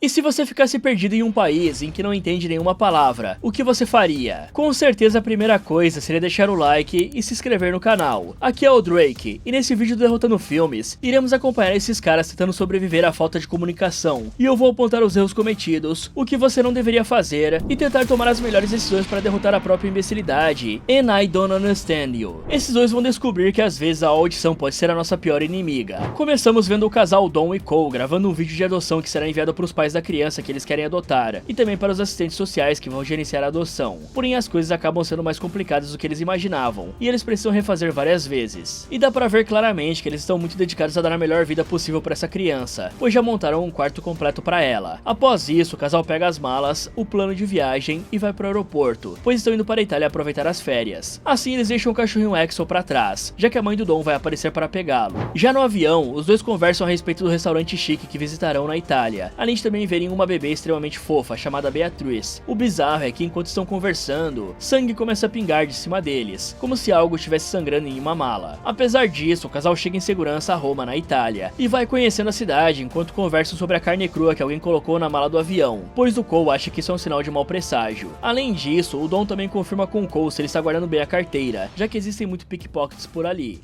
E se você ficasse perdido em um país em que não entende nenhuma palavra, o que você faria? Com certeza a primeira coisa seria deixar o like e se inscrever no canal. Aqui é o Drake, e nesse vídeo do Derrotando Filmes, iremos acompanhar esses caras tentando sobreviver à falta de comunicação. E eu vou apontar os erros cometidos, o que você não deveria fazer, e tentar tomar as melhores decisões para derrotar a própria imbecilidade. And I don't understand you. Esses dois vão descobrir que às vezes a audição pode ser a nossa pior inimiga. Começamos vendo o casal Dom e Cole gravando um vídeo de adoção que será enviado para os pais da criança que eles querem adotar, e também para os assistentes sociais que vão gerenciar a adoção. Porém as coisas acabam sendo mais complicadas do que eles imaginavam, e eles precisam refazer várias vezes. E dá pra ver claramente que eles estão muito dedicados a dar a melhor vida possível para essa criança, pois já montaram um quarto completo para ela. Após isso, o casal pega as malas, o plano de viagem e vai pro aeroporto, pois estão indo para a Itália aproveitar as férias. Assim eles deixam o cachorrinho Axel para trás, já que a mãe do Dom vai aparecer para pegá-lo. Já no avião, os dois conversam a respeito do restaurante chique que visitarão na Itália, além de também verem uma bebê extremamente fofa chamada Beatriz. O bizarro é que enquanto estão conversando, sangue começa a pingar de cima deles, como se algo estivesse sangrando em uma mala. Apesar disso, o casal chega em segurança a Roma, na Itália, e vai conhecendo a cidade enquanto conversam sobre a carne crua que alguém colocou na mala do avião, pois o Cole acha que isso é um sinal de mau presságio. Além disso, o Dom também confirma com o Cole se ele está guardando bem a carteira, já que existem muito pickpockets por ali.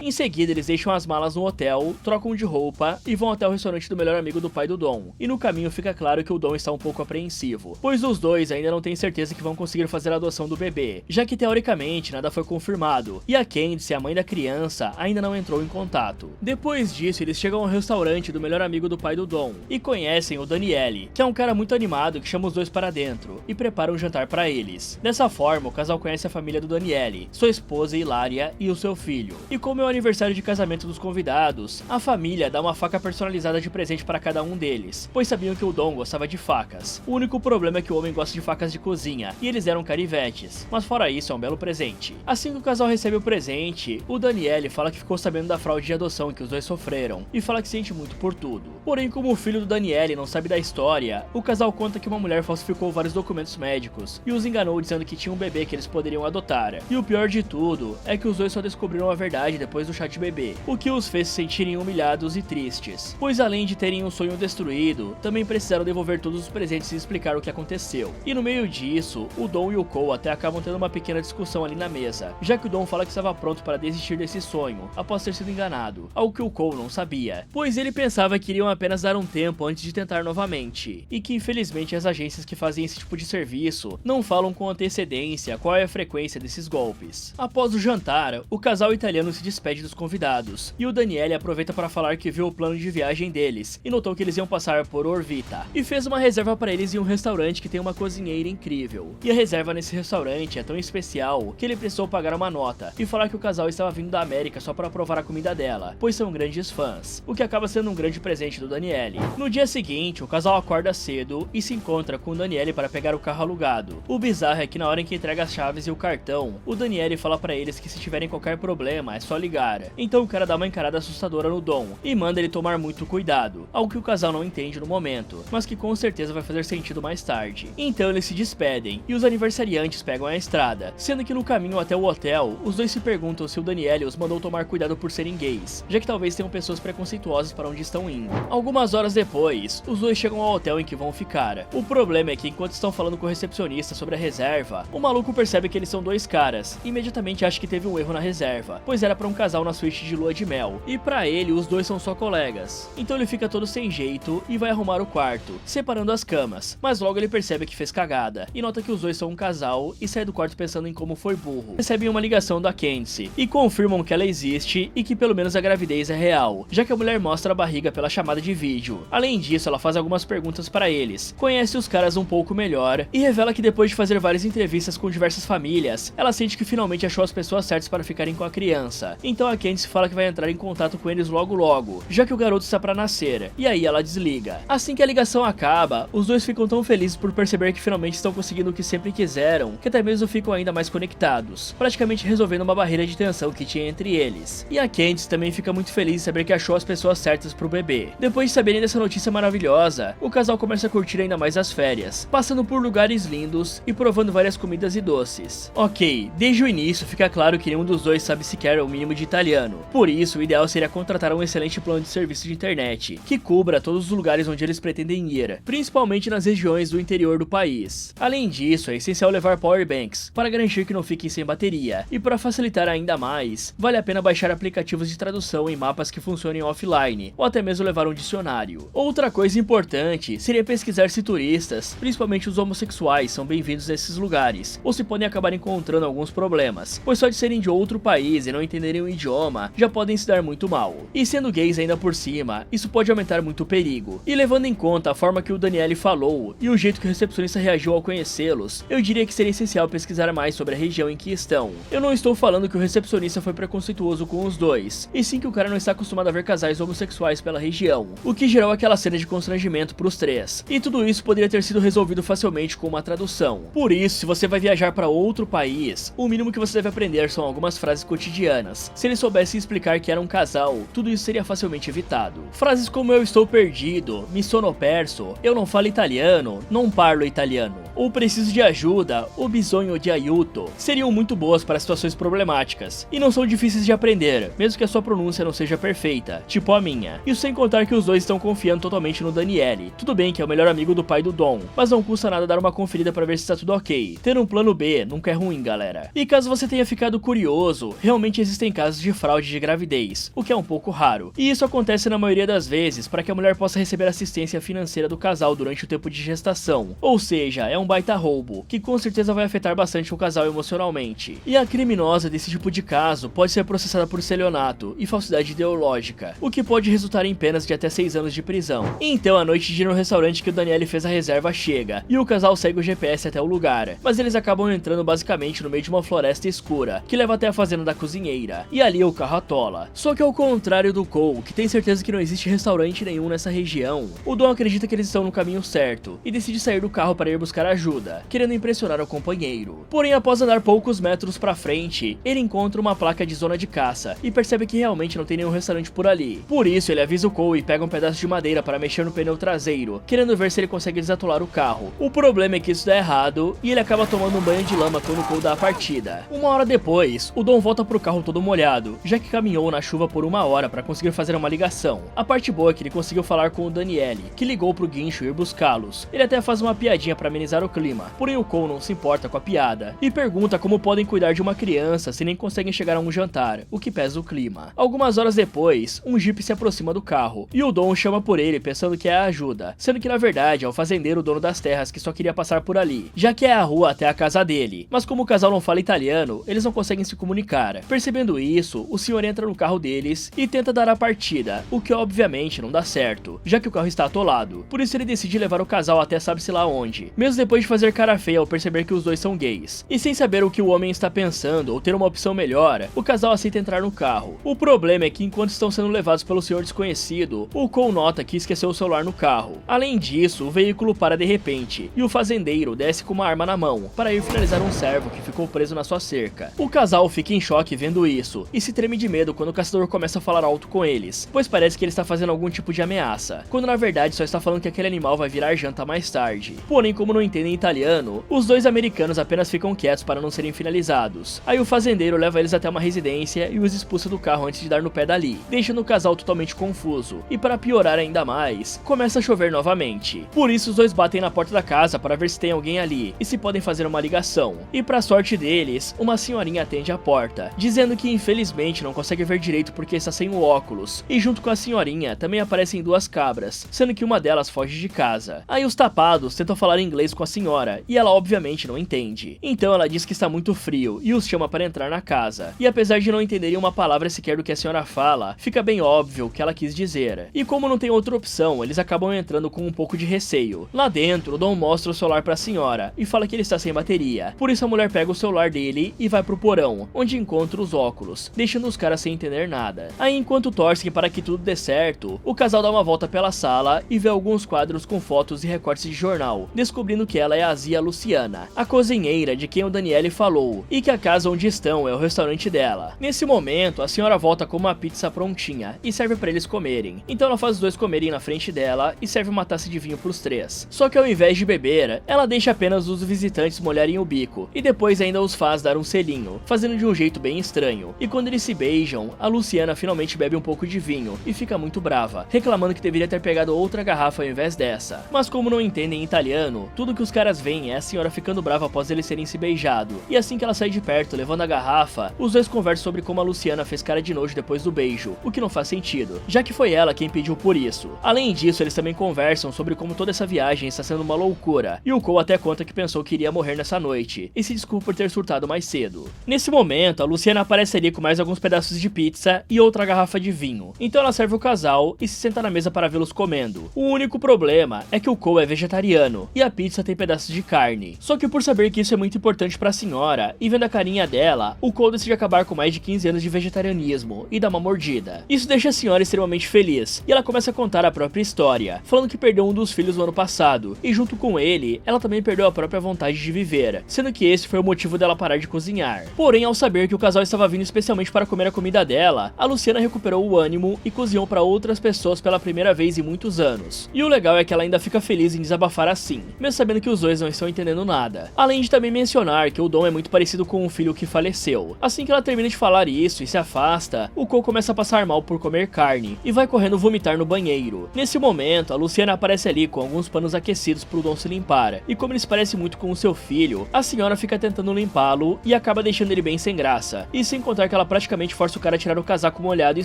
Em seguida, eles deixam as malas no hotel, trocam de roupa e vão até o restaurante do melhor amigo do pai do Dom. E no caminho fica claro que o Dom está um pouco apreensivo, pois os dois ainda não têm certeza que vão conseguir fazer a adoção do bebê, já que teoricamente nada foi confirmado, e a Candice, a mãe da criança, ainda não entrou em contato. Depois disso, eles chegam ao restaurante do melhor amigo do pai do Dom, e conhecem o Daniele, que é um cara muito animado que chama os dois para dentro, e prepara um jantar para eles. Dessa forma, o casal conhece a família do Daniele, sua esposa Hilária e o seu filho. E como é o aniversário de casamento dos convidados, a família dá uma faca personalizada de presente para cada um deles, pois sabiam que o Dom gostava de facas. O único problema é que o homem gosta de facas de cozinha, e eles eram carivetes, mas fora isso é um belo presente. Assim que o casal recebe o presente, o Daniele fala que ficou sabendo da fraude de adoção que os dois sofreram, e fala que sente muito por tudo. Porém, como o filho do Daniele não sabe da história, o casal conta que uma mulher falsificou vários documentos médicos, e os enganou dizendo que tinha um bebê que eles poderiam adotar. E o pior de tudo é que os dois só descobriram a verdade depois do chá de bebê, o que os fez se sentirem humilhados e tristes, pois além de terem um sonho destruído, também precisaram devolver todos os presentes e explicar o que aconteceu. E no meio disso, o Dom e o Cole até acabam tendo uma pequena discussão ali na mesa, já que o Dom fala que estava pronto para desistir desse sonho, após ter sido enganado, algo que o Cole não sabia, pois ele pensava que iriam apenas dar um tempo antes de tentar novamente, e que infelizmente as agências que fazem esse tipo de serviço não falam com antecedência qual é a frequência desses golpes. Após o jantar, o casal italiano se despede dos convidados, e o Daniele aproveita para falar que viu o plano de viagem deles, e notou que eles iam passar por Orvita, e fez uma reserva para eles em um restaurante que tem uma cozinheira incrível. E a reserva nesse restaurante é tão especial que ele precisou pagar uma nota, e falar que o casal estava vindo da América só para provar a comida dela, pois são grandes fãs, o que acaba sendo um grande presente do Daniele. No dia seguinte, o casal acorda cedo e se encontra com o Daniele para pegar o carro alugado. O bizarro é que na hora em que entrega as chaves e o cartão, o Daniele fala para eles que se tiverem qualquer problema é só ligar. Então o cara dá uma encarada assustadora no Dom e manda ele tomar muito cuidado, algo que o casal não entende no momento, mas que com certeza vai fazer sentido mais tarde. Então eles se despedem e os aniversariantes pegam a estrada, sendo que no caminho até o hotel, os dois se perguntam se o Daniele os mandou tomar cuidado por serem gays, já que talvez tenham pessoas preconceituosas para onde estão indo. Algumas horas depois, os dois chegam ao hotel em que vão ficar. O problema é que enquanto estão falando com o recepcionista sobre a reserva, o maluco percebe que eles são dois caras e imediatamente acha que teve um erro na reserva, pois era para um casal na suíte de lua de mel, e pra ele os dois são só colegas. Então ele fica todo sem jeito e vai arrumar o quarto, separando as camas, mas logo ele percebe que fez cagada, e nota que os dois são um casal e sai do quarto pensando em como foi burro. Recebem uma ligação da Candice e confirmam que ela existe e que pelo menos a gravidez é real, já que a mulher mostra a barriga pela chamada de vídeo. Além disso, ela faz algumas perguntas para eles, conhece os caras um pouco melhor e revela que depois de fazer várias entrevistas com diversas famílias, ela sente que finalmente achou as pessoas certas para ficarem com a criança. Então a Candice fala que vai entrar em contato com eles logo, já que o garoto está para nascer, e aí ela desliga. Assim que a ligação acaba, os dois ficam tão felizes por perceber que finalmente estão conseguindo o que sempre quiseram, que até mesmo ficam ainda mais conectados, praticamente resolvendo uma barreira de tensão que tinha entre eles. E a Candice também fica muito feliz de saber que achou as pessoas certas pro bebê. Depois de saberem dessa notícia maravilhosa, o casal começa a curtir ainda mais as férias, passando por lugares lindos e provando várias comidas e doces. Ok, desde o início fica claro que nenhum dos dois sabe sequer o mínimo de italiano. Por isso, o ideal seria contratar um excelente plano de serviço de internet, que cubra todos os lugares onde eles pretendem ir, principalmente nas regiões do interior do país. Além disso, é essencial levar powerbanks, para garantir que não fiquem sem bateria, e para facilitar ainda mais, vale a pena baixar aplicativos de tradução em mapas que funcionem offline, ou até mesmo levar um dicionário. Outra coisa importante seria pesquisar se turistas, principalmente os homossexuais, são bem-vindos nesses lugares, ou se podem acabar encontrando alguns problemas, pois só de serem de outro país e não entenderem o idioma, já podem se dar muito mal. E sendo gays ainda por cima, isso pode aumentar muito o perigo. E levando em conta a forma que o Daniele falou, e o jeito que o recepcionista reagiu ao conhecê-los, eu diria que seria essencial pesquisar mais sobre a região em que estão. Eu não estou falando que o recepcionista foi preconceituoso com os dois, e sim que o cara não está acostumado a ver casais homossexuais pela região, o que gerou aquela cena de constrangimento pros três. E tudo isso poderia ter sido resolvido facilmente com uma tradução. Por isso, se você vai viajar para outro país, o mínimo que você deve aprender são algumas frases cotidianas. Se eles soubessem explicar que era um casal, tudo isso seria facilmente evitado. Frases como eu estou perdido, mi sono perso, eu não falo italiano, non parlo italiano, ou preciso de ajuda, ho bisogno di aiuto, seriam muito boas para situações problemáticas, e não são difíceis de aprender, mesmo que a sua pronúncia não seja perfeita, tipo a minha. Isso sem contar que os dois estão confiando totalmente no Daniele. Tudo bem que é o melhor amigo do pai do Dom, mas não custa nada dar uma conferida para ver se está tudo ok. Ter um plano B nunca é ruim, galera. E caso você tenha ficado curioso, realmente existem casos de fraude de gravidez, o que é um pouco raro. E isso acontece na maioria das vezes para que a mulher possa receber assistência financeira do casal durante o tempo de gestação. Ou seja, é um baita roubo, que com certeza vai afetar bastante o casal emocionalmente. E a criminosa desse tipo de caso pode ser processada por estelionato e falsidade ideológica, o que pode resultar em penas de até 6 anos de prisão. Então a noite de ir no restaurante que o Daniele fez a reserva chega, e o casal segue o GPS até o lugar, mas eles acabam entrando basicamente no meio de uma floresta escura, que leva até a fazenda da cozinheira, e ali o carro atola. Só que ao contrário do Cole, que tem certeza que não existe restaurante nenhum nessa região, o Dom acredita que eles estão no caminho certo, e decide sair do carro para ir buscar ajuda, querendo impressionar o companheiro. Porém, após andar poucos metros pra frente, ele encontra uma placa de zona de caça, e percebe que realmente não tem nenhum restaurante por ali. Por isso, ele avisa o Cole e pega um pedaço de madeira para mexer no pneu traseiro, querendo ver se ele consegue desatolar o carro. O problema é que isso dá errado, e ele acaba tomando um banho de lama quando o Cole dá a partida. Uma hora depois, o Dom volta pro carro todo molhado, já que caminhou na chuva por 1 hora para conseguir fazer uma ligação. A parte boa é que ele conseguiu falar com o Daniele, que ligou pro guincho ir buscá-los. Ele até faz uma piadinha para amenizar o clima, porém o Cole não se importa com a piada, e pergunta como podem cuidar de uma criança se nem conseguem chegar a um jantar, o que pesa o clima. Algumas horas depois, um jipe se aproxima do carro, e o Dom chama por ele pensando que é a ajuda, sendo que na verdade é o fazendeiro dono das terras que só queria passar por ali, já que é a rua até a casa dele. Mas como o casal não fala italiano, eles não conseguem se comunicar. Percebendo isso, o senhor entra no carro deles e tenta dar a partida, o que obviamente não dá certo, já que o carro está atolado. Por isso ele decide levar o casal até sabe-se lá onde, mesmo depois de fazer cara feia ao perceber que os dois são gays. E sem saber o que o homem está pensando ou ter uma opção melhor, o casal aceita entrar no carro. O problema é que enquanto estão sendo levados pelo senhor desconhecido, o Cole nota que esqueceu o celular no carro. Além disso, o veículo para de repente, e o fazendeiro desce com uma arma na mão, para ir finalizar um servo que ficou preso na sua cerca. O casal fica em choque vendo isso, e se treme de medo quando o caçador começa a falar alto com eles, pois parece que ele está fazendo algum tipo de ameaça, quando na verdade só está falando que aquele animal vai virar janta mais tarde. Porém, como não entendem italiano, os dois americanos apenas ficam quietos para não serem finalizados. Aí o fazendeiro leva eles até uma residência e os expulsa do carro antes de dar no pé dali, deixando o casal totalmente confuso. E para piorar ainda mais, começa a chover novamente. Por isso os dois batem na porta da casa para ver se tem alguém ali e se podem fazer uma ligação. E para sorte deles, uma senhorinha atende a porta, dizendo que infelizmente não consegue ver direito porque está sem o óculos. E junto com a senhorinha também aparecem 2 cabras, sendo que uma delas foge de casa. Aí os tapados tentam falar inglês com a senhora e ela obviamente não entende. Então ela diz que está muito frio e os chama para entrar na casa. E apesar de não entenderem uma palavra sequer do que a senhora fala, fica bem óbvio o que ela quis dizer. E como não tem outra opção, eles acabam entrando com um pouco de receio. Lá dentro, o Dom mostra o celular para a senhora e fala que ele está sem bateria. Por isso a mulher pega o celular dele e vai pro porão, onde encontra os óculos, deixando os caras sem entender nada. Aí enquanto torcem para que tudo dê certo, o casal dá uma volta pela sala e vê alguns quadros com fotos e recortes de jornal, descobrindo que ela é a Zia Luciana, a cozinheira de quem o Daniele falou, e que a casa onde estão é o restaurante dela. Nesse momento, a senhora volta com uma pizza prontinha e serve para eles comerem. Então ela faz os dois comerem na frente dela e serve uma taça de vinho pros 3. Só que ao invés de beber, ela deixa apenas os visitantes molharem o bico, e depois ainda os faz dar um selinho, fazendo de um jeito bem estranho. E quando quando eles se beijam, a Luciana finalmente bebe um pouco de vinho e fica muito brava, reclamando que deveria ter pegado outra garrafa ao invés dessa. Mas como não entendem italiano, tudo que os caras veem é a senhora ficando brava após eles terem se beijado, e assim que ela sai de perto levando a garrafa, os dois conversam sobre como a Luciana fez cara de nojo depois do beijo, o que não faz sentido, já que foi ela quem pediu por isso. Além disso, eles também conversam sobre como toda essa viagem está sendo uma loucura, e o Cole até conta que pensou que iria morrer nessa noite, e se desculpa por ter surtado mais cedo. Nesse momento, a Luciana aparece ali com mais alguns pedaços de pizza e outra garrafa de vinho, então ela serve o casal e se senta na mesa para vê-los comendo. O único problema é que o Cole é vegetariano, e a pizza tem pedaços de carne. Só que por saber que isso é muito importante para a senhora, e vendo a carinha dela, o Cole decide acabar com mais de 15 anos de vegetarianismo e dá uma mordida. Isso deixa a senhora extremamente feliz, e ela começa a contar a própria história, falando que perdeu um dos filhos no ano passado, e junto com ele, ela também perdeu a própria vontade de viver, sendo que esse foi o motivo dela parar de cozinhar. Porém, ao saber que o casal estava vindo especialmente para comer a comida dela, a Luciana recuperou o ânimo e cozinhou para outras pessoas pela primeira vez em muitos anos. E o legal é que ela ainda fica feliz em desabafar assim, mesmo sabendo que os dois não estão entendendo nada. Além de também mencionar que o Dom é muito parecido com um filho que faleceu. Assim que ela termina de falar isso e se afasta, o Cole começa a passar mal por comer carne e vai correndo vomitar no banheiro. Nesse momento, a Luciana aparece ali com alguns panos aquecidos pro Dom se limpar, e como ele se parece muito com o seu filho, a senhora fica tentando limpá-lo e acaba deixando ele bem sem graça. E sem contar que ela praticamente força o cara a tirar o casaco molhado e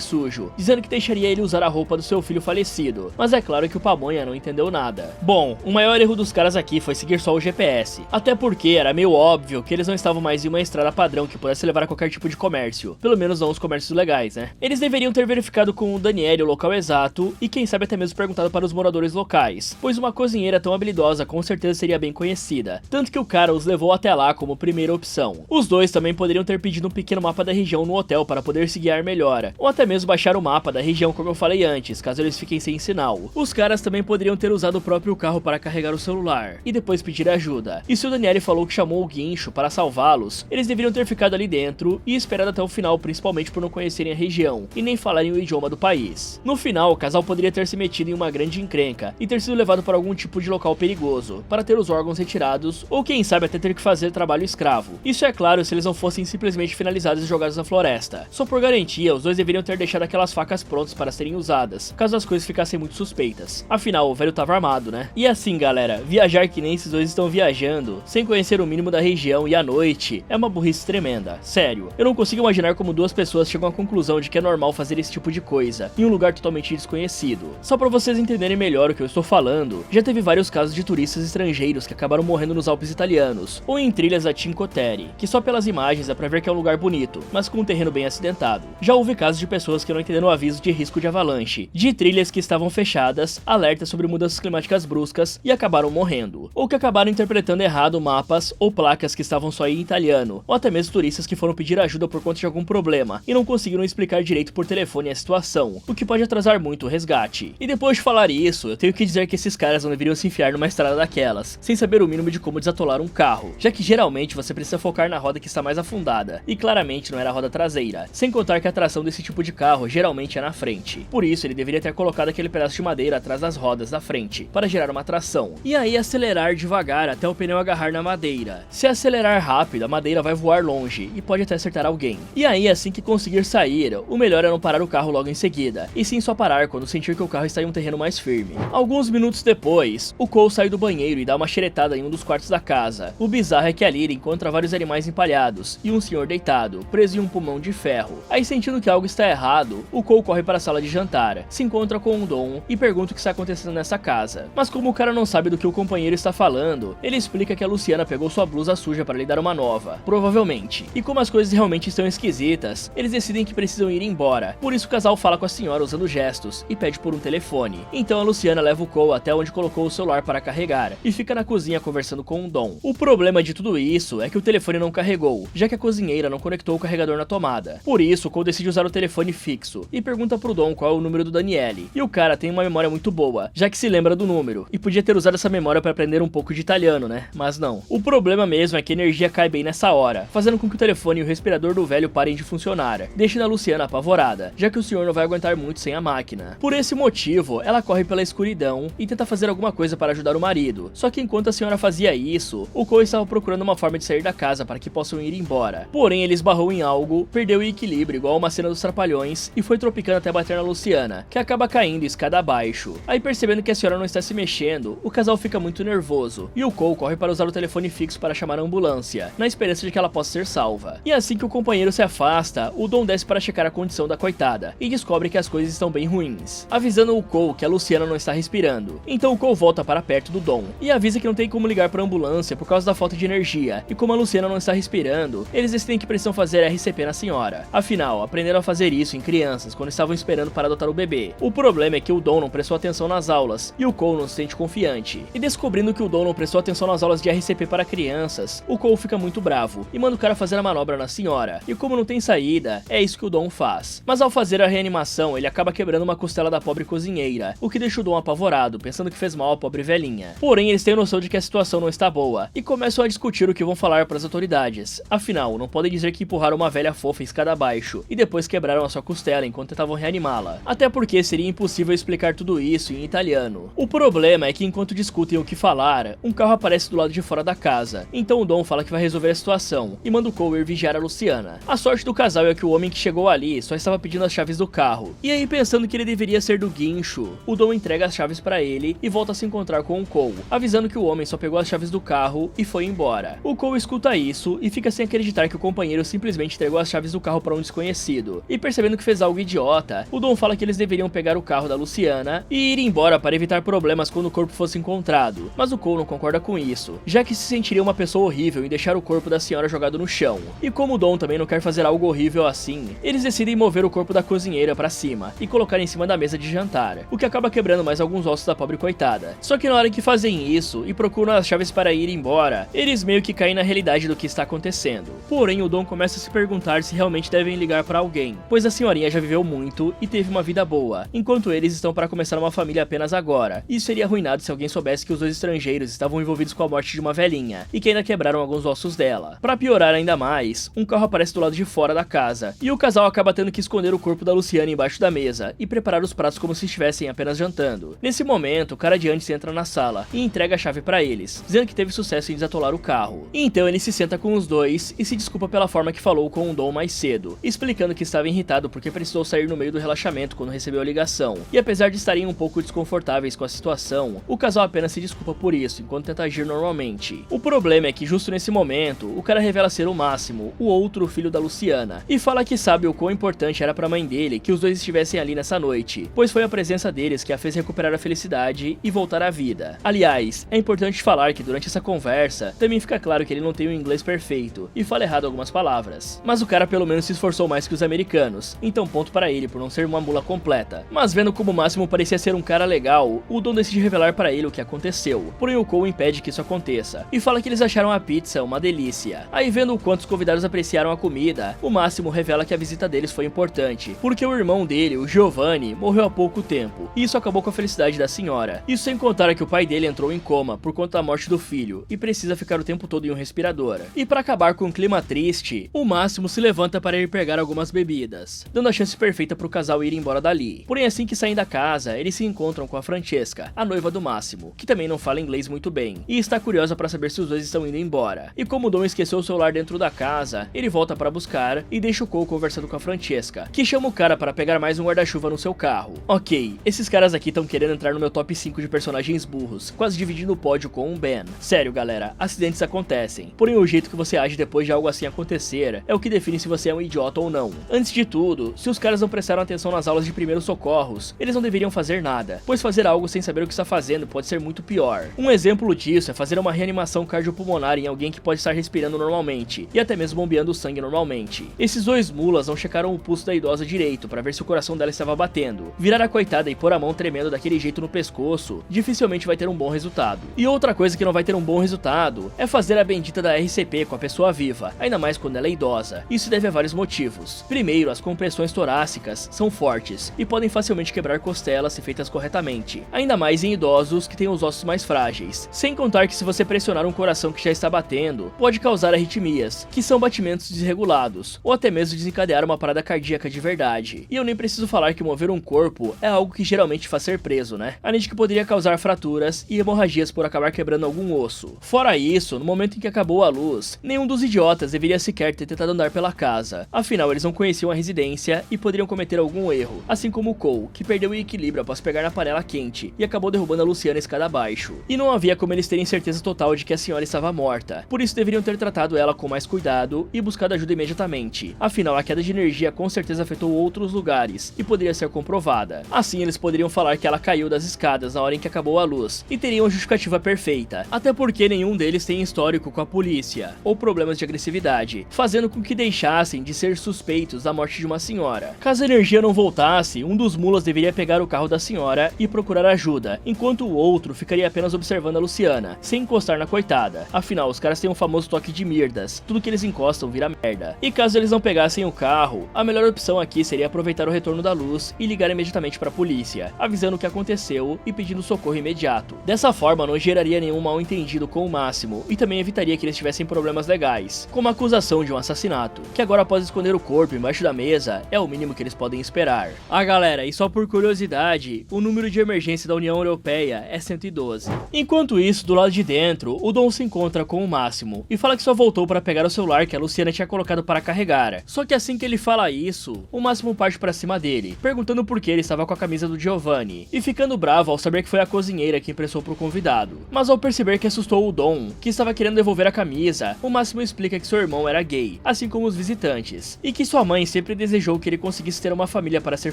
sujo, dizendo que deixaria ele usar a roupa do seu filho falecido. Mas é claro que o Pamonha não entendeu nada. Bom, o maior erro dos caras aqui foi seguir só o GPS, até porque era meio óbvio que eles não estavam mais em uma estrada padrão que pudesse levar a qualquer tipo de comércio, pelo menos não os comércios legais, né? Eles deveriam ter verificado com o Daniele o local exato e quem sabe até mesmo perguntado para os moradores locais, pois uma cozinheira tão habilidosa com certeza seria bem conhecida, tanto que o cara os levou até lá como primeira opção. Os dois também poderiam ter pedido um pequeno mapa da região no hotel para poder se guiar melhor, ou até mesmo baixar o mapa da região como eu falei antes, caso eles fiquem sem sinal. Os caras também poderiam ter usado o próprio carro para carregar o celular, e depois pedir ajuda. E se o Daniele falou que chamou o guincho para salvá-los, eles deveriam ter ficado ali dentro e esperado até o final, principalmente por não conhecerem a região, e nem falarem o idioma do país. No final, o casal poderia ter se metido em uma grande encrenca, e ter sido levado para algum tipo de local perigoso, para ter os órgãos retirados, ou quem sabe até ter que fazer trabalho escravo. Isso é claro se eles não fossem simplesmente finalizados e jogados na floresta. Só por garantia, os dois deveriam ter deixado aquelas facas prontas para serem usadas, caso as coisas ficassem muito suspeitas. Afinal, o velho tava armado, né? E assim, galera, viajar que nem esses dois estão viajando, sem conhecer o mínimo da região e à noite, é uma burrice tremenda. Sério, eu não consigo imaginar como duas pessoas chegam à conclusão de que é normal fazer esse tipo de coisa, em um lugar totalmente desconhecido. Só pra vocês entenderem melhor o que eu estou falando, já teve vários casos de turistas estrangeiros que acabaram morrendo nos Alpes italianos, ou em trilhas da Cinque Terre, que só pelas imagens dá pra ver que é um lugar bonito, mas com um terreno bem acidentado. Já houve casos de pessoas que não entenderam o aviso de risco de avalanche, de trilhas que estavam fechadas, alertas sobre mudanças climáticas bruscas e acabaram morrendo, ou que acabaram interpretando errado mapas ou placas que estavam só em italiano, ou até mesmo turistas que foram pedir ajuda por conta de algum problema e não conseguiram explicar direito por telefone a situação, o que pode atrasar muito o resgate. E depois de falar isso, eu tenho que dizer que esses caras não deveriam se enfiar numa estrada daquelas, sem saber o mínimo de como desatolar um carro, já que geralmente você precisa focar na roda que está mais afundada, e claramente não era a roda traseira, sem contar que a tração desse tipo de carro geralmente é na frente. Por isso ele deveria ter colocado aquele pedaço de madeira atrás das rodas da frente, para gerar uma tração, e aí acelerar devagar até o pneu agarrar na madeira. Se acelerar rápido, a madeira vai voar longe, e pode até acertar alguém. E aí assim que conseguir sair, o melhor é não parar o carro logo em seguida, e sim só parar quando sentir que o carro está em um terreno mais firme. Alguns minutos depois, o Cole sai do banheiro e dá uma xeretada em um dos quartos da casa. O bizarro é que ali ele encontra vários animais empalhados, e um senhor deitado, preso em um pulmão de ferro. Aí sentindo que algo está errado, o Cole corre para a sala de jantar, se encontra com o Dom e pergunta o que está acontecendo nessa casa. Mas como o cara não sabe do que o companheiro está falando, ele explica que a Luciana pegou sua blusa suja para lhe dar uma nova, provavelmente. E como as coisas realmente estão esquisitas, eles decidem que precisam ir embora. Por isso o casal fala com a senhora usando gestos e pede por um telefone. Então a Luciana leva o Cole até onde colocou o celular para carregar e fica na cozinha conversando com o Dom. O problema de tudo isso é que o telefone não carregou, já que a cozinheira não conectou o carregador na tomada. Por isso o Cole decide usar o telefone fixo e pergunta pro Dom qual é o número do Daniele. E o cara tem uma memória muito boa, já que se lembra do número, e podia ter usado essa memória para aprender um pouco de italiano, né? Mas não. O problema mesmo é que a energia cai bem nessa hora, fazendo com que o telefone e o respirador do velho parem de funcionar, deixando a Luciana apavorada, já que o senhor não vai aguentar muito sem a máquina. Por esse motivo, ela corre pela escuridão e tenta fazer alguma coisa para ajudar o marido. Só que enquanto a senhora fazia isso, o Cole estava procurando uma forma de sair da casa para que possam ir embora. Porém, ele esbarrou em algo logo, perdeu o equilíbrio igual uma cena dos Trapalhões e foi tropicando até bater na Luciana, que acaba caindo escada abaixo. Aí percebendo que a senhora não está se mexendo, o casal fica muito nervoso, e o Cole corre para usar o telefone fixo para chamar a ambulância, na esperança de que ela possa ser salva. E assim que o companheiro se afasta, o Dom desce para checar a condição da coitada, e descobre que as coisas estão bem ruins, avisando o Cole que a Luciana não está respirando. Então o Cole volta para perto do Dom, e avisa que não tem como ligar para a ambulância por causa da falta de energia, e como a Luciana não está respirando, eles decidem que precisam fazer RCP na senhora. Afinal, aprenderam a fazer isso em crianças quando estavam esperando para adotar o bebê. O problema é que o Dom não prestou atenção nas aulas, e o Cole não se sente confiante. E descobrindo que o Dom não prestou atenção nas aulas de RCP para crianças, o Cole fica muito bravo, e manda o cara fazer a manobra na senhora. E como não tem saída, é isso que o Dom faz. Mas ao fazer a reanimação, ele acaba quebrando uma costela da pobre cozinheira, o que deixa o Dom apavorado, pensando que fez mal à pobre velhinha. Porém, eles têm noção de que a situação não está boa, e começam a discutir o que vão falar para as autoridades. Afinal, não podem dizer que empurraram uma velha fofa escada abaixo, e depois quebraram a sua costela enquanto tentavam reanimá-la. Até porque seria impossível explicar tudo isso em italiano. O problema é que enquanto discutem o que falar, um carro aparece do lado de fora da casa. Então o Dom fala que vai resolver a situação, e manda o Cole ir vigiar a Luciana. A sorte do casal é que o homem que chegou ali só estava pedindo as chaves do carro. E aí, pensando que ele deveria ser do guincho, o Dom entrega as chaves para ele e volta a se encontrar com o Cole, avisando que o homem só pegou as chaves do carro e foi embora. O Cole escuta isso e fica sem acreditar que o companheiro simplesmente entregou as chaves do carro para um desconhecido. E percebendo que fez algo idiota, o Dom fala que eles deveriam pegar o carro da Luciana e ir embora para evitar problemas quando o corpo fosse encontrado. Mas o Cole não concorda com isso, já que se sentiria uma pessoa horrível em deixar o corpo da senhora jogado no chão. E como o Dom também não quer fazer algo horrível assim, eles decidem mover o corpo da cozinheira para cima e colocar em cima da mesa de jantar, o que acaba quebrando mais alguns ossos da pobre coitada. Só que na hora que fazem isso e procuram as chaves para ir embora, eles meio que caem na realidade do que está acontecendo. Porém, o Dom começa a se perguntar se realmente devem ligar para alguém, pois a senhorinha já viveu muito e teve uma vida boa, enquanto eles estão para começar uma família apenas agora. Isso seria arruinado se alguém soubesse que os dois estrangeiros estavam envolvidos com a morte de uma velhinha e que ainda quebraram alguns ossos dela. Para piorar ainda mais, um carro aparece do lado de fora da casa e o casal acaba tendo que esconder o corpo da Luciana embaixo da mesa e preparar os pratos como se estivessem apenas jantando. Nesse momento, o cara de antes entra na sala e entrega a chave para eles, dizendo que teve sucesso em desatolar o carro. Então ele se senta com os dois e se desculpa pela forma que falou com o Dom mais cedo, explicando que estava irritado porque precisou sair no meio do relaxamento quando recebeu a ligação. E apesar de estarem um pouco desconfortáveis com a situação, o casal apenas se desculpa por isso, enquanto tenta agir normalmente. O problema é que justo nesse momento, o cara revela ser o Máximo, o outro filho da Luciana, e fala que sabe o quão importante era pra mãe dele que os dois estivessem ali nessa noite, pois foi a presença deles que a fez recuperar a felicidade e voltar à vida. Aliás, é importante falar que durante essa conversa, também fica claro que ele não tem o inglês perfeito, e fala errado algumas palavras. Mas o cara pelo menos se esforçou mais que os americanos, então ponto para ele por não ser uma mula completa. Mas vendo como o Máximo parecia ser um cara legal, o Dom decide revelar para ele o que aconteceu, porém o Cole impede que isso aconteça, e fala que eles acharam a pizza uma delícia. Aí vendo o quanto os convidados apreciaram a comida, o Máximo revela que a visita deles foi importante, porque o irmão dele, o Giovanni, morreu há pouco tempo, e isso acabou com a felicidade da senhora. Isso sem contar que o pai dele entrou em coma por conta da morte do filho, e precisa ficar o tempo todo em um respirador. E para acabar com o clima triste, o Máximo se levanta para ir pegar algumas bebidas, dando a chance perfeita pro casal ir embora dali. Porém, assim que saem da casa, eles se encontram com a Francesca, a noiva do Máximo, que também não fala inglês muito bem, e está curiosa para saber se os dois estão indo embora. E como o Dom esqueceu o celular dentro da casa, ele volta para buscar e deixa o Cole conversando com a Francesca, que chama o cara para pegar mais um guarda-chuva no seu carro. Ok, esses caras aqui estão querendo entrar no meu top 5 de personagens burros, quase dividindo o pódio com o Ben. Sério, galera, acidentes acontecem, porém o jeito que você age depois de algo assim acontecer é o que define se você é um idiota ou não. Antes de tudo, se os caras não prestaram atenção nas aulas de primeiros socorros, eles não deveriam fazer nada, pois fazer algo sem saber o que está fazendo pode ser muito pior. Um exemplo disso é fazer uma reanimação cardiopulmonar em alguém que pode estar respirando normalmente, e até mesmo bombeando sangue normalmente. Esses dois mulas não checaram o pulso da idosa direito para ver se o coração dela estava batendo. Virar a coitada e pôr a mão tremendo daquele jeito no pescoço, dificilmente vai ter um bom resultado. E outra coisa que não vai ter um bom resultado é fazer a bendita da RCP com a pessoa viva, ainda mais quando ela é idosa. Isso se deve a vários motivos. Primeiro, as compressões torácicas são fortes e podem facilmente quebrar costelas se feitas corretamente, ainda mais em idosos que têm os ossos mais frágeis. Sem contar que se você pressionar um coração que já está batendo, pode causar arritmias, que são batimentos desregulados, ou até mesmo desencadear uma parada cardíaca de verdade. E eu nem preciso falar que mover um corpo é algo que geralmente faz ser preso, né? Além de que poderia causar fraturas e hemorragias por acabar quebrando algum osso. Fora isso, no momento em que acabou a luz, nenhum dos idiotas deveria sequer ter tentado andar pela pela casa. Afinal, eles não conheciam a residência e poderiam cometer algum erro, assim como o Cole, que perdeu o equilíbrio após pegar na panela quente e acabou derrubando a Luciana escada abaixo. E não havia como eles terem certeza total de que a senhora estava morta, por isso deveriam ter tratado ela com mais cuidado e buscado ajuda imediatamente. Afinal, a queda de energia com certeza afetou outros lugares e poderia ser comprovada. Assim, eles poderiam falar que ela caiu das escadas na hora em que acabou a luz e teriam a justificativa perfeita, até porque nenhum deles tem histórico com a polícia ou problemas de agressividade, fazendo com que deixassem de ser suspeitos da morte de uma senhora. Caso a energia não voltasse, um dos mulas deveria pegar o carro da senhora e procurar ajuda, enquanto o outro ficaria apenas observando a Luciana, sem encostar na coitada. Afinal, os caras têm um famoso toque de Mirdas, tudo que eles encostam vira merda. E caso eles não pegassem o carro, a melhor opção aqui seria aproveitar o retorno da luz e ligar imediatamente para a polícia, avisando o que aconteceu e pedindo socorro imediato. Dessa forma, não geraria nenhum mal entendido com o Máximo e também evitaria que eles tivessem problemas legais, como a acusação de um assassinato, que agora após esconder o corpo embaixo da mesa, é o mínimo que eles podem esperar. Ah galera, e só por curiosidade, o número de emergência da União Europeia é 112. Enquanto isso, do lado de dentro, o Dom se encontra com o Máximo e fala que só voltou para pegar o celular que a Luciana tinha colocado para carregar. Só que assim que ele fala isso, o Máximo parte para cima dele, perguntando por que ele estava com a camisa do Giovanni, e ficando bravo ao saber que foi a cozinheira que emprestou pro convidado. Mas ao perceber que assustou o Dom, que estava querendo devolver a camisa, o Máximo explica que seu irmão era gay, assim como os visitantes, e que sua mãe sempre desejou que ele conseguisse ter uma família para ser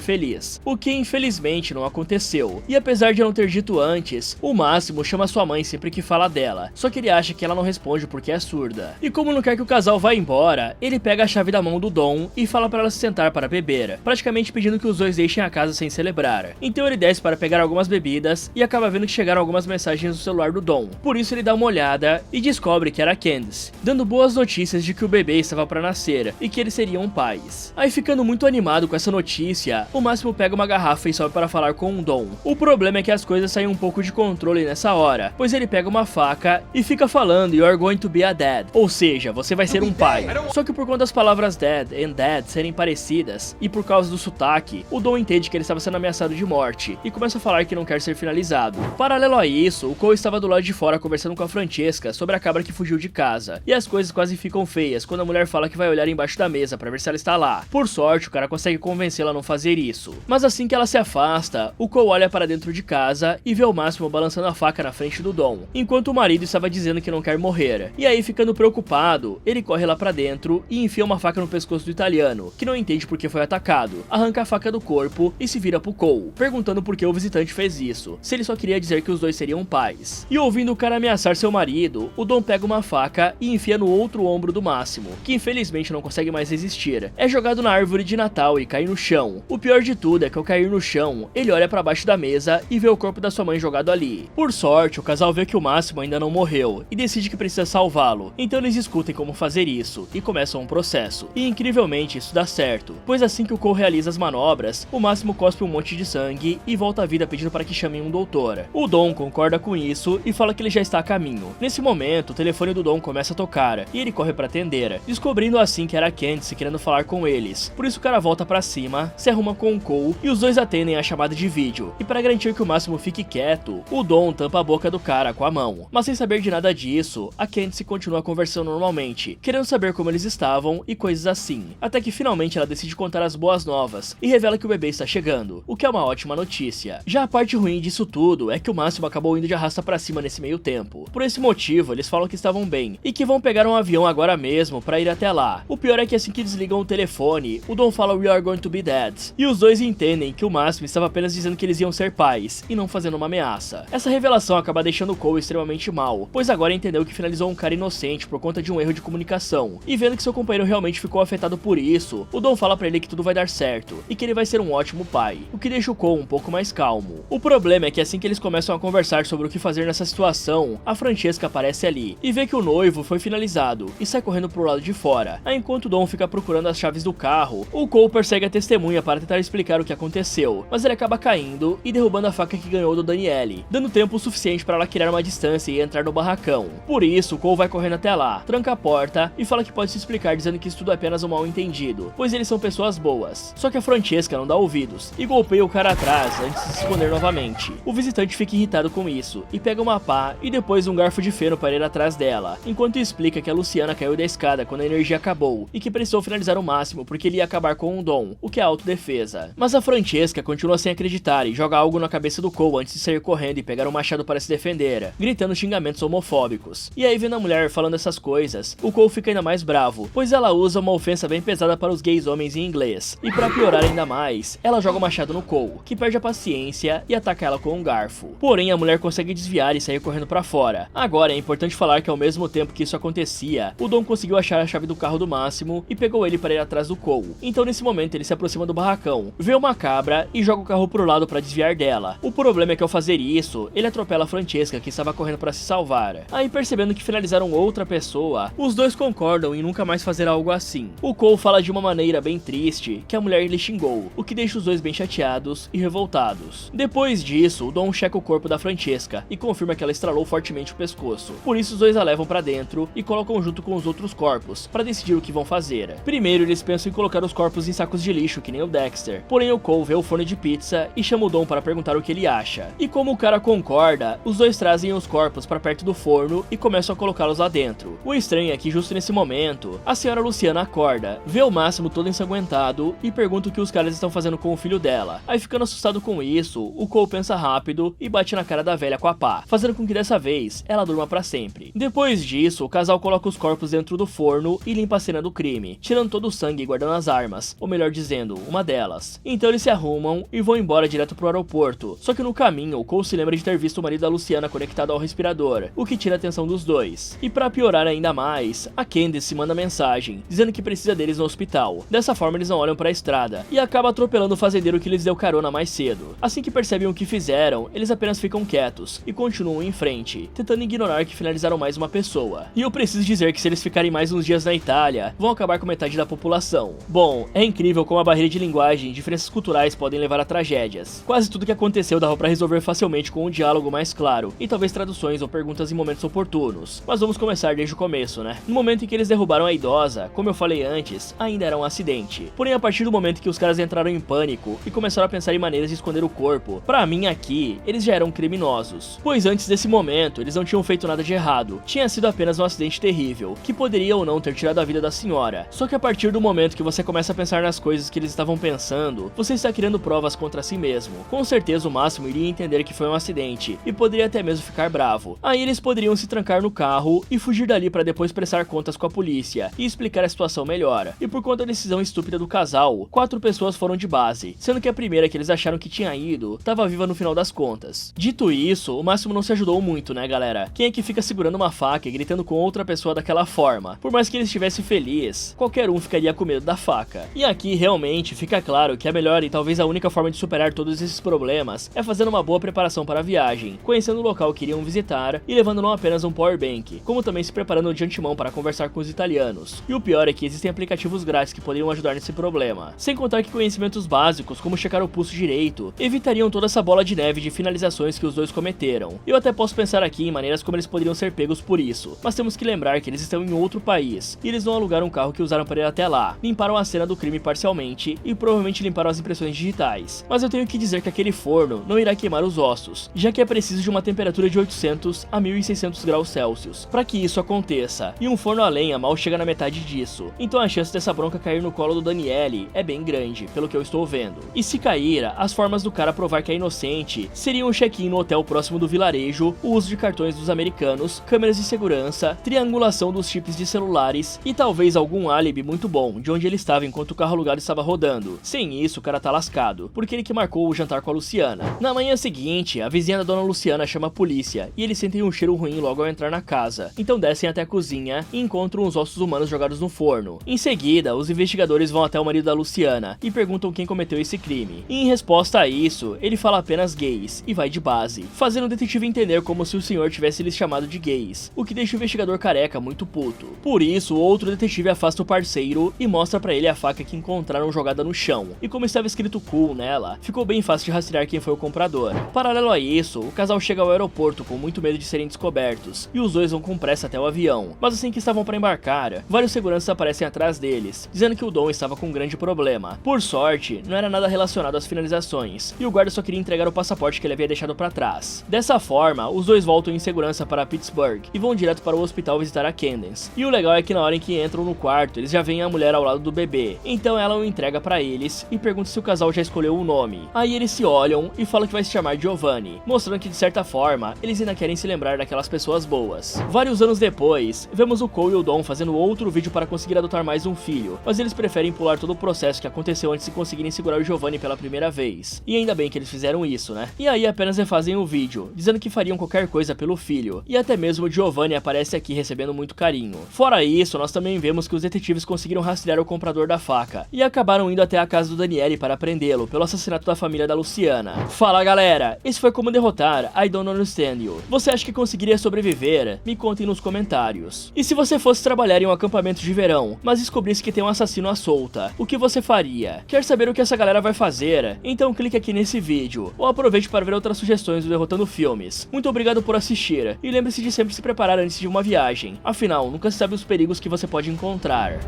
feliz, o que infelizmente não aconteceu. E apesar de não ter dito antes, o Máximo chama sua mãe sempre que fala dela, só que ele acha que ela não responde porque é surda. E como não quer que o casal vá embora, ele pega a chave da mão do Dom e fala para ela se sentar para beber, praticamente pedindo que os dois deixem a casa sem celebrar. Então ele desce para pegar algumas bebidas e acaba vendo que chegaram algumas mensagens no celular do Dom. Por isso ele dá uma olhada e descobre que era a Candice, dando boas notícias de que o bebê estava para nascer e que eles seriam pais. Aí ficando muito animado com essa notícia, o Máximo pega uma garrafa e sobe para falar com o Dom. O problema é que as coisas saem um pouco de controle nessa hora, pois ele pega uma faca e fica falando "You're going to be a dad", ou seja, você vai ser um pai. Só que por conta das palavras dad e dad serem parecidas e por causa do sotaque, o Dom entende que ele estava sendo ameaçado de morte e começa a falar que não quer ser finalizado. Paralelo a isso, o Cole estava do lado de fora conversando com a Francesca sobre a cabra que fugiu de casa, e as coisas quase ficam feias quando a mulher fala que vai olhar embaixo da mesa para ver se ela está lá. Por sorte, o cara consegue convencê-la a não fazer isso. Mas assim que ela se afasta, o Cole olha para dentro de casa e vê o Máximo balançando a faca na frente do Dom, enquanto o marido estava dizendo que não quer morrer. E aí, ficando preocupado, ele corre lá para dentro e enfia uma faca no pescoço do italiano, que não entende por que foi atacado, arranca a faca do corpo e se vira pro Cole, perguntando por que o visitante fez isso, se ele só queria dizer que os dois seriam pais. E ouvindo o cara ameaçar seu marido, o Dom pega uma faca e enfia no outro ombro do Máximo, que infelizmente não consegue mais resistir. É jogado na árvore de Natal e cai no chão. O pior de tudo é que ao cair no chão, ele olha para baixo da mesa e vê o corpo da sua mãe jogado ali. Por sorte, o casal vê que o Máximo ainda não morreu e decide que precisa salvá-lo, então eles discutem como fazer isso e começam um processo. E incrivelmente isso dá certo, pois assim que o Cole realiza as manobras, o Máximo cospe um monte de sangue e volta à vida pedindo para que chamem um doutor. O Dom concorda com isso e fala que ele já está a caminho. Nesse momento, o telefone do Dom começa a tocar e ele corre para atender, descobrindo assim que era a Candice querendo falar com eles. Por isso o cara volta para cima, se arruma com o Cole e os dois atendem a chamada de vídeo. E para garantir que o Máximo fique quieto, o Dom tampa a boca do cara com a mão. Mas sem saber de nada disso, a Candice continua conversando normalmente, querendo saber como eles estavam e coisas assim. Até que finalmente ela decide contar as boas novas e revela que o bebê está chegando, o que é uma ótima notícia. Já a parte ruim disso tudo é que o Máximo acabou indo de arrasta pra cima nesse meio tempo. Por esse motivo, eles falam que estavam bem e que vão pegar um avião agora mesmo pra ir até lá. O pior é que assim que desligam o telefone, o Dom fala "We are going to be dads", e os dois entendem que o Máximo estava apenas dizendo que eles iam ser pais e não fazendo uma ameaça. Essa revelação acaba deixando o Cole extremamente mal, pois agora entendeu que finalizou um cara inocente por conta de um erro de comunicação, e vendo que seu companheiro realmente ficou afetado por isso, o Dom fala pra ele que tudo vai dar certo e que ele vai ser um ótimo pai, o que deixa o Cole um pouco mais calmo. O problema é que assim que eles começam a conversar sobre o que fazer nessa situação, a Francesca aparece ali e vê que o noivo foi finalizado e sai correndo pro lado de fora. Aí enquanto o Dom fica procurando as chaves do carro, o Cole persegue a testemunha para tentar explicar o que aconteceu, mas ele acaba caindo e derrubando a faca que ganhou do Daniele, dando tempo suficiente para ela criar uma distância e entrar no barracão. Por isso, o Cole vai correndo até lá, tranca a porta e fala que pode se explicar dizendo que isso tudo é apenas um mal entendido, pois eles são pessoas boas. Só que a Francesca não dá ouvidos e golpeia o cara atrás antes de se esconder novamente. O visitante fica irritado com isso e pega uma pá e depois um garfo de feno para ir atrás dela, enquanto explica que a Luciana caiu da escada quando a energia acabou Paul e que precisou finalizar o máximo porque ele ia acabar com o Dom, o que é autodefesa. Mas a Francesca continua sem acreditar e joga algo na cabeça do Cole antes de sair correndo e pegar um machado para se defender, gritando xingamentos homofóbicos. E aí, vendo a mulher falando essas coisas, o Cole fica ainda mais bravo, pois ela usa uma ofensa bem pesada para os gays homens em inglês. E para piorar ainda mais, ela joga o machado no Cole, que perde a paciência e ataca ela com um garfo. Porém, a mulher consegue desviar e sair correndo para fora. Agora, é importante falar que ao mesmo tempo que isso acontecia, o Dom conseguiu achar a chave do carro do Máximo e pegou ele para ir atrás do Cole. Então, nesse momento, ele se aproxima do barracão, vê uma cabra e joga o carro pro lado para desviar dela. O problema é que ao fazer isso, ele atropela a Francesca, que estava correndo para se salvar. Aí, percebendo que finalizaram outra pessoa, os dois concordam em nunca mais fazer algo assim. O Cole fala de uma maneira bem triste que a mulher lhe xingou, o que deixa os dois bem chateados e revoltados. Depois disso, o Dom checa o corpo da Francesca e confirma que ela estralou fortemente o pescoço. Por isso, os dois a levam para dentro e colocam junto com os outros corpos para decidir o que vão fazer. Primeiro, eles pensam em colocar os corpos em sacos de lixo, que nem o Dexter. Porém, o Cole vê o forno de pizza e chama o Dom para perguntar o que ele acha. E como o cara concorda, os dois trazem os corpos para perto do forno e começam a colocá-los lá dentro. O estranho é que justo nesse momento, a senhora Luciana acorda, vê o Máximo todo ensanguentado e pergunta o que os caras estão fazendo com o filho dela. Aí, ficando assustado com isso, o Cole pensa rápido e bate na cara da velha com a pá, fazendo com que dessa vez ela durma pra sempre. Depois disso, o casal coloca os corpos dentro do forno e limpa a cena do crime, tirando todo o sangue e guardando as armas, ou melhor dizendo, uma delas. Então eles se arrumam e vão embora direto pro aeroporto, só que no caminho o Cole se lembra de ter visto o marido da Luciana conectado ao respirador, o que tira a atenção dos dois. E pra piorar ainda mais, a Candice manda mensagem, dizendo que precisa deles no hospital. Dessa forma eles não olham pra estrada, e acaba atropelando o fazendeiro que lhes deu carona mais cedo. Assim que percebem o que fizeram, eles apenas ficam quietos e continuam em frente, tentando ignorar que finalizaram mais uma pessoa. E eu preciso dizer que se eles ficarem mais uns dias na Itália, vão acabar com metade da população. Bom, é incrível como a barreira de linguagem e diferenças culturais podem levar a tragédias. Quase tudo que aconteceu dava pra resolver facilmente com um diálogo mais claro, e talvez traduções ou perguntas em momentos oportunos. Mas vamos começar desde o começo, né? No momento em que eles derrubaram a idosa, como eu falei antes, ainda era um acidente. Porém, a partir do momento que os caras entraram em pânico e começaram a pensar em maneiras de esconder o corpo, pra mim aqui, eles já eram criminosos. Pois antes desse momento, eles não tinham feito nada de errado. Tinha sido apenas um acidente terrível, que poderia ou não ter tirado a vida da senhora. Só que a partir do momento que você começa a pensar nas coisas que eles estavam pensando, você está criando provas contra si mesmo. Com certeza o Máximo iria entender que foi um acidente, e poderia até mesmo ficar bravo. Aí eles poderiam se trancar no carro e fugir dali para depois prestar contas com a polícia e explicar a situação melhor. E por conta da decisão estúpida do casal, 4 pessoas foram de base, sendo que a primeira que eles acharam que tinha ido, estava viva no final das contas. Dito isso, o Máximo não se ajudou muito, né, galera? Quem é que fica segurando uma faca e gritando com outra pessoa daquela forma? Por mais que ele estivesse feliz, qualquer um ficaria com medo da faca. E aqui realmente fica claro que a melhor e talvez a única forma de superar todos esses problemas é fazendo uma boa preparação para a viagem, conhecendo o local que iriam visitar e levando não apenas um power bank, como também se preparando de antemão para conversar com os italianos. E o pior é que existem aplicativos grátis que poderiam ajudar nesse problema. Sem contar que conhecimentos básicos, como checar o pulso direito, evitariam toda essa bola de neve de finalizações que os dois cometeram. Eu até posso pensar aqui em maneiras como eles poderiam ser pegos por isso, mas temos que lembrar que eles estão em outro país, e eles não alugaram um carro que usaram para ir até lá, limparam a cena do crime parcialmente e provavelmente limparam as impressões digitais. Mas eu tenho que dizer que aquele forno não irá queimar os ossos, já que é preciso de uma temperatura de 800 a 1600 graus Celsius para que isso aconteça, e um forno a lenha mal chega na metade disso. Então a chance dessa bronca cair no colo do Daniele é bem grande, pelo que eu estou vendo. E se cair, as formas do cara provar que é inocente seriam um check-in no hotel próximo do vilarejo, o uso de cartões dos americanos, câmeras de segurança, triangulação dos chips de celulares e talvez algum álibi muito bom de onde ele estava enquanto o carro alugado estava rodando. Sem isso, o cara tá lascado, porque ele que marcou o jantar com a Luciana. Na manhã seguinte, a vizinha da dona Luciana chama a polícia e eles sentem um cheiro ruim logo ao entrar na casa. Então descem até a cozinha e encontram os ossos humanos jogados no forno. Em seguida, os investigadores vão até o marido da Luciana e perguntam quem cometeu esse crime. E em resposta a isso, ele fala apenas gays e vai de base, fazendo o detetive entender como se o senhor tivesse lhes chamado de gays, o que deixa o investigador careca muito puto. Por isso, o outro detetive afasta o parceiro e mostra pra ele a faca que encontraram jogada no chão. E como estava escrito cool nela, ficou bem fácil de rastrear quem foi o comprador. Paralelo a isso, o casal chega ao aeroporto com muito medo de serem descobertos, e os dois vão com pressa até o avião. Mas assim que estavam para embarcar, vários seguranças aparecem atrás deles, dizendo que o Dom estava com um grande problema. Por sorte, não era nada relacionado às finalizações, e o guarda só queria entregar o passaporte que ele havia deixado para trás. Dessa forma, os dois voltam em segurança para Pittsburgh e vão direto para o hospital visitar a Candace. E o legal é que na hora em que entram entram no quarto, eles já veem a mulher ao lado do bebê, então ela o entrega pra eles e pergunta se o casal já escolheu o nome. Aí eles se olham e falam que vai se chamar Giovanni, mostrando que de certa forma, eles ainda querem se lembrar daquelas pessoas boas. Vários anos depois, vemos o Cole e o Dom fazendo outro vídeo para conseguir adotar mais um filho, mas eles preferem pular todo o processo que aconteceu antes de conseguirem segurar o Giovanni pela primeira vez. E ainda bem que eles fizeram isso, né? E aí apenas refazem o vídeo, dizendo que fariam qualquer coisa pelo filho, e até mesmo o Giovanni aparece aqui recebendo muito carinho. Fora isso, nós também vemos que os detetives conseguiram rastrear o comprador da faca, e acabaram indo até a casa do Daniele para prendê-lo pelo assassinato da família da Luciana. Fala galera, esse foi como derrotar I Don't Understand You. Você acha que conseguiria sobreviver? Me contem nos comentários. E se você fosse trabalhar em um acampamento de verão, mas descobrisse que tem um assassino à solta, o que você faria? Quer saber o que essa galera vai fazer? Então clique aqui nesse vídeo, ou aproveite para ver outras sugestões do Derrotando Filmes. Muito obrigado por assistir, e lembre-se de sempre se preparar antes de uma viagem, afinal, nunca se sabe os perigos que você pode encontrar.